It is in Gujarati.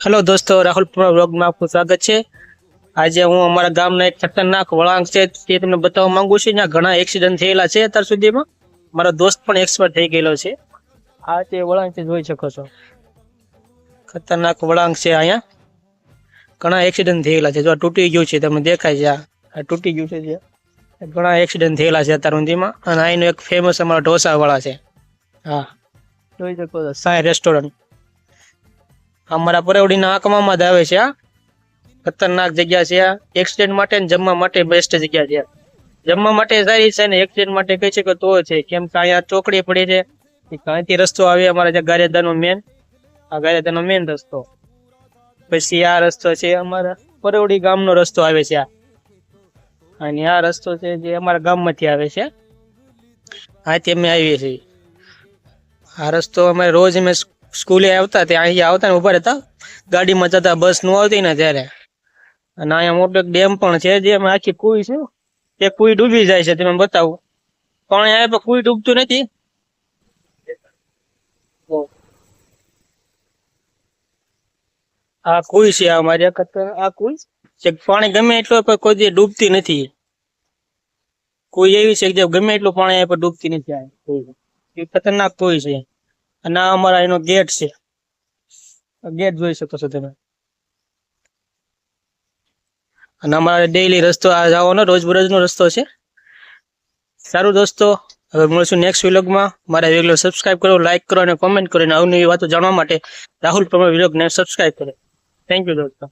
हेलो दोस्तों, राहुल व्लॉग में आपको स्वागत है। आज हूँ अमरा गाम एक खतरनाक वळांक है ते तमने बताववा मांगु छुं। ત્યાં ઘણા એક્સિડન્ટ થયેલા છે અત્યાર સુધીમાં। મારો દોસ્ત પણ એક્સપર્ટ થઈ ગયેલો છે। આ તે વળાંક છે, જોઈ શકો છો। ખતરનાક વળાંક છે। અહીંયા ઘણા એક્સિડન્ટ થયેલા છે। જો તૂટી ગયું છે, તમને દેખાય છે। આ તૂટી ગયું છે। ઘણા એક્સિડન્ટ થયેલા છે અત્યાર સુધીમાં। અને અહીંનો એક ફેમસ અમારા ઢોસા વાળા છે। હા, જોઈ શકો છો, સાઈ રેસ્ટોરન્ટ અમારા પરેવડીના આંકવામાં જ આવે છે। આ ખતરનાક જગ્યા છે। આ એક્સિડન્ટ માટે ને જમવા માટે બેસ્ટ જગ્યા છે। જમવા માટે સારી છે ને એક્સિડન્ટ માટે કહી શકો તો છે, કેમ કે અહીંયા ચોકડી પડી છે। અહીંથી રસ્તો આવે અમારા જે ગારિયાધારનો મેન, આ ગારિયાધારનો મેન રસ્તો। પછી આ રસ્તો છે અમારા પરેવડી ગામનો રસ્તો આવે છે। અને આ રસ્તો છે જે અમારા ગામમાંથી આવે છે। અહીંથી અમે આવીએ છીએ। આ રસ્તો અમે રોજ અમે સ્કૂલે આવતા ત્યાં અહીંયા આવતા ને ઉભા રહેતા, ગાડીમાં જતા, બસ નું આવતી ને ત્યારે। અને અહીંયા મોટો એક ડેમ પણ છે, જેમાં આખી કુઈ છે। તે કુઈ ડૂબી જાય છે, તમે બતાવું પણ અહીંયા પણ કુઈ ડૂબતું નથી। આ કુઈ છે અમારી, આ કુઈ છે, પાણી ગમે એટલું કોઈ દી ડૂબતી નથી। કુઈ એવી છે કે ગમે એટલું પાણી અહીંયા પર ડૂબતી નથી। આ એ ખતરનાક કુઈ છે। અને આ અમારા એનો ગેટ છે। ગેટ જોઈ શકો છો તમે। અને અમારે ડેઈલી રસ્તો આ જવાનો રોજબરોજનો રસ્તો છે। સારું દોસ્તો, હવે મળશું નેક્સ્ટ વ્લોગમાં। મારા વિડીયો સબસ્ક્રાઇબ કરો, લાઈક કરો અને કોમેન્ટ કરો, અને અવનવી વાતો જાણવા માટે રાહુલ પરમાર વ્લોગને સબસ્ક્રાઇબ કરો। થેન્ક યુ દોસ્તો।